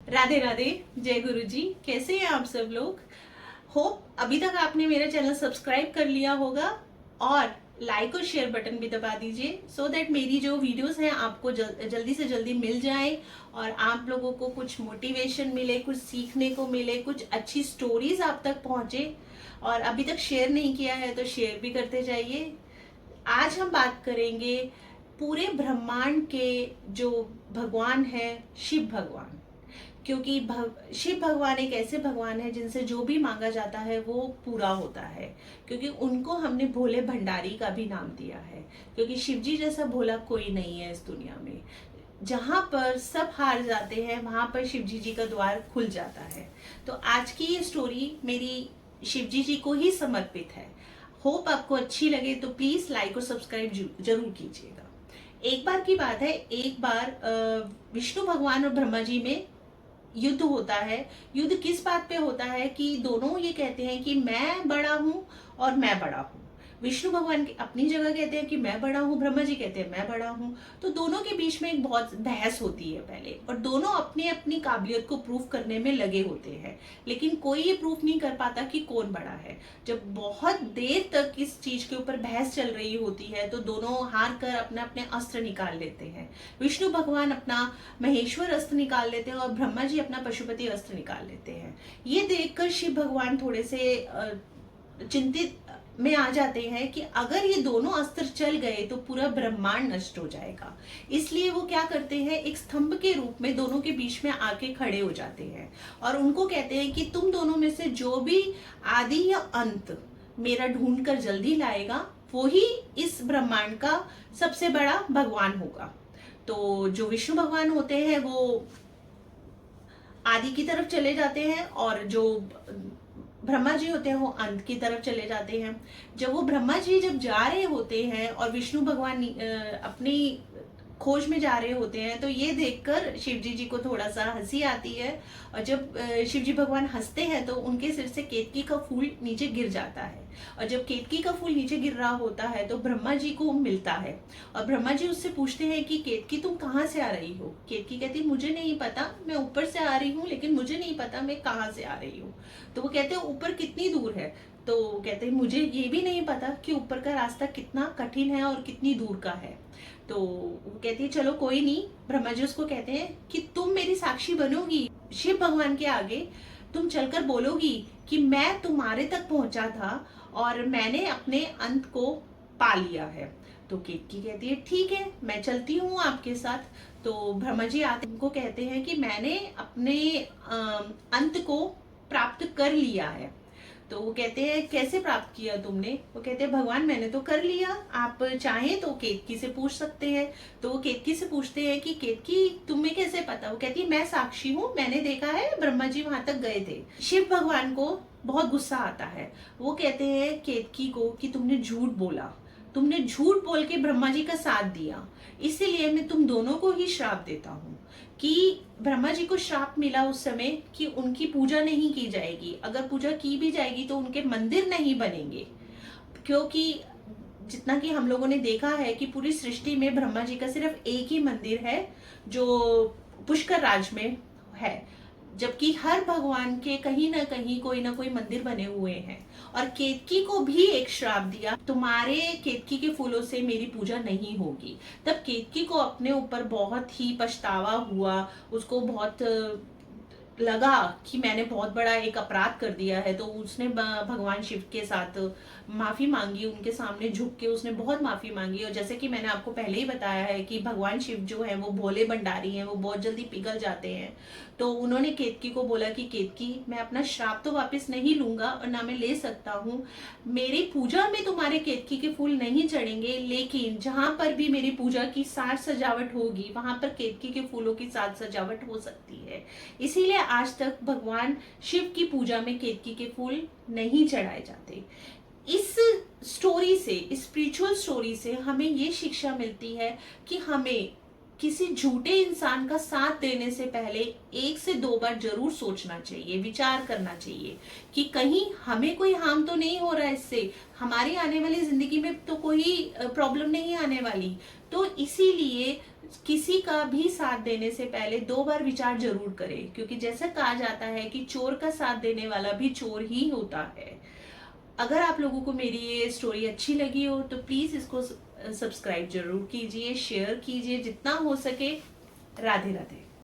राधे राधे। जय गुरु जी। कैसे हैं आप सब लोग? होप अभी तक आपने मेरा चैनल सब्सक्राइब कर लिया होगा और लाइक और शेयर बटन भी दबा दीजिए सो दैट मेरी जो वीडियोस हैं आपको जल्दी से जल्दी मिल जाए और आप लोगों को कुछ मोटिवेशन मिले, कुछ सीखने को मिले, कुछ अच्छी स्टोरीज आप तक पहुंचे। और अभी तक शेयर नहीं किया है तो शेयर भी करते जाइए। आज हम बात करेंगे पूरे ब्रह्मांड के जो भगवान है, शिव भगवान। क्योंकि शिव भगवान एक ऐसे भगवान है जिनसे जो भी मांगा जाता है वो पूरा होता है। क्योंकि उनको हमने भोले भंडारी का भी नाम दिया है, क्योंकि शिव जी जैसा भोला कोई नहीं है इस दुनिया में। जहां पर सब हार जाते हैं वहां पर शिव जी का द्वार खुल जाता है। तो आज की ये स्टोरी मेरी शिव जी को ही समर्पित है। होप आपको अच्छी लगे तो प्लीज लाइक और सब्सक्राइब जरूर कीजिएगा। एक बार की बात है, एक बार विष्णु भगवान और ब्रह्मा जी में युद्ध होता है। युद्ध किस बात पे होता है कि दोनों ये कहते हैं कि मैं बड़ा हूं और मैं बड़ा हूं। विष्णु भगवान अपनी जगह कहते हैं कि मैं बड़ा हूं, ब्रह्मा जी कहते हैं मैं बड़ा हूं। तो दोनों के बीच में एक बहुत बहस होती है पहले, और दोनों अपनी अपनी काबिलियत को प्रूफ करने में लगे होते हैं। लेकिन कोई ये प्रूफ नहीं कर पाता कि कौन बड़ा है। जब बहुत देर तक इस चीज के ऊपर बहस चल रही होती है तो दोनों हार कर अपने अपने अस्त्र निकाल लेते हैं। विष्णु भगवान अपना महेश्वर अस्त्र निकाल लेते हैं और ब्रह्मा जी अपना पशुपति अस्त्र निकाल लेते हैं। ये देखकर शिव भगवान थोड़े से चिंतित में आ जाते हैं कि अगर ये दोनों अस्त्र चल गए तो पूरा ब्रह्मांड नष्ट हो जाएगा। इसलिए वो क्या करते हैं, एक स्तंभ के रूप में दोनों के बीच में आके खड़े हो जाते हैं और उनको कहते हैं कि तुम दोनों में से जो भी आदि या अंत मेरा ढूंढ कर जल्दी लाएगा वो ही इस ब्रह्मांड का सबसे बड़ा भगवान होगा। तो जो विष्णु भगवान होते हैं वो आदि की तरफ चले जाते हैं और जो ब्रह्मा जी होते हैं वो अंत की तरफ चले जाते हैं। जब वो ब्रह्मा जी जब जा रहे होते हैं और विष्णु भगवान अपनी खोज में जा रहे होते हैं तो ये देखकर शिव जी को थोड़ा सा हंसी आती है। और जब शिव जी भगवान हंसते हैं तो उनके सिर से केतकी का फूल नीचे गिर जाता है। और जब केतकी का फूल नीचे गिर रहा होता है तो ब्रह्मा जी को मिलता है और ब्रह्मा जी उससे पूछते हैं कि केतकी तुम कहाँ से आ रही हो। केतकी कहती मुझे नहीं पता, मैं ऊपर से आ रही हूँ, लेकिन मुझे नहीं पता मैं कहाँ से आ रही हूँ। तो वो कहते हैं ऊपर कितनी दूर है। तो कहते हैं मुझे ये भी नहीं पता कि ऊपर का रास्ता कितना कठिन है और कितनी दूर का है। तो वो कहती है चलो कोई नहीं। ब्रह्मा जी उसको कहते हैं कि तुम मेरी साक्षी बनोगी शिव भगवान के आगे, तुम चलकर बोलोगी कि मैं तुम्हारे तक पहुंचा था और मैंने अपने अंत को पा लिया है। तो केतकी कहती है ठीक है, मैं चलती हूँ आपके साथ। तो ब्रह्मा जी आते उनको कहते हैं कि मैंने अपने अंत को प्राप्त कर लिया है। तो वो कहते हैं कैसे प्राप्त किया तुमने। वो कहते हैं भगवान मैंने तो कर लिया, आप चाहें तो केतकी से पूछ सकते हैं। तो वो केतकी से पूछते हैं कि केतकी तुम्हें कैसे पता। वो कहती है मैं साक्षी हूँ, मैंने देखा है, ब्रह्मा जी वहां तक गए थे। शिव भगवान को बहुत गुस्सा आता है। वो कहते हैं केतकी को कि तुमने झूठ बोला, तुमने झूठ बोल के ब्रह्मा जी का साथ दिया, इसीलिए मैं तुम दोनों को ही श्राप देता हूँ। कि ब्रह्मा जी को श्राप मिला उस समय कि उनकी पूजा नहीं की जाएगी, अगर पूजा की भी जाएगी तो उनके मंदिर नहीं बनेंगे। क्योंकि जितना कि हम लोगों ने देखा है कि पूरी सृष्टि में ब्रह्मा जी का सिर्फ एक ही मंदिर है जो पुष्कर राज में है, जबकि हर भगवान के कहीं ना कहीं कोई ना कोई मंदिर बने हुए हैं। और केतकी को भी एक श्राप दिया, तुम्हारे केतकी के फूलों से मेरी पूजा नहीं होगी। तब केतकी को अपने ऊपर बहुत ही पछतावा हुआ, उसको बहुत लगा कि मैंने बहुत बड़ा एक अपराध कर दिया है। तो उसने भगवान शिव के साथ माफी मांगी, उनके सामने झुक के उसने बहुत माफी मांगी। और जैसे कि मैंने आपको पहले ही बताया है कि भगवान शिव जो है वो भोले भंडारी हैं, वो बहुत जल्दी पिघल जाते हैं। तो उन्होंने केतकी को बोला कि केतकी मैं अपना श्राप तो वापस नहीं लूंगा और ना मैं ले सकता हूँ, मेरी पूजा में तुम्हारे केतकी के फूल नहीं चढ़ेंगे, लेकिन जहां पर भी मेरी पूजा की साज सजावट होगी वहां पर केतकी के फूलों की साज सजावट हो सकती है। इसीलिए आज तक भगवान शिव की पूजा में केतकी के फूल नहीं चढ़ाए जाते। इस स्टोरी से, स्पिरिचुअल स्टोरी से हमें ये शिक्षा मिलती है कि हमें किसी झूठे इंसान का साथ देने से पहले 1 से 2 बार जरूर सोचना चाहिए, विचार करना चाहिए कि कहीं हमें कोई हार्म तो नहीं हो रहा है इससे, हमारी आने वाली जिंदगी में तो कोई प्रॉब्लम नहीं आने वाली। तो इसीलिए किसी का भी साथ देने से पहले 2 बार विचार जरूर करें, क्योंकि जैसा कहा जाता है कि चोर का साथ देने वाला भी चोर ही होता है। अगर आप लोगों को मेरी ये स्टोरी अच्छी लगी हो तो प्लीज इसको सब्सक्राइब जरूर कीजिए, शेयर कीजिए जितना हो सके। राधे राधे।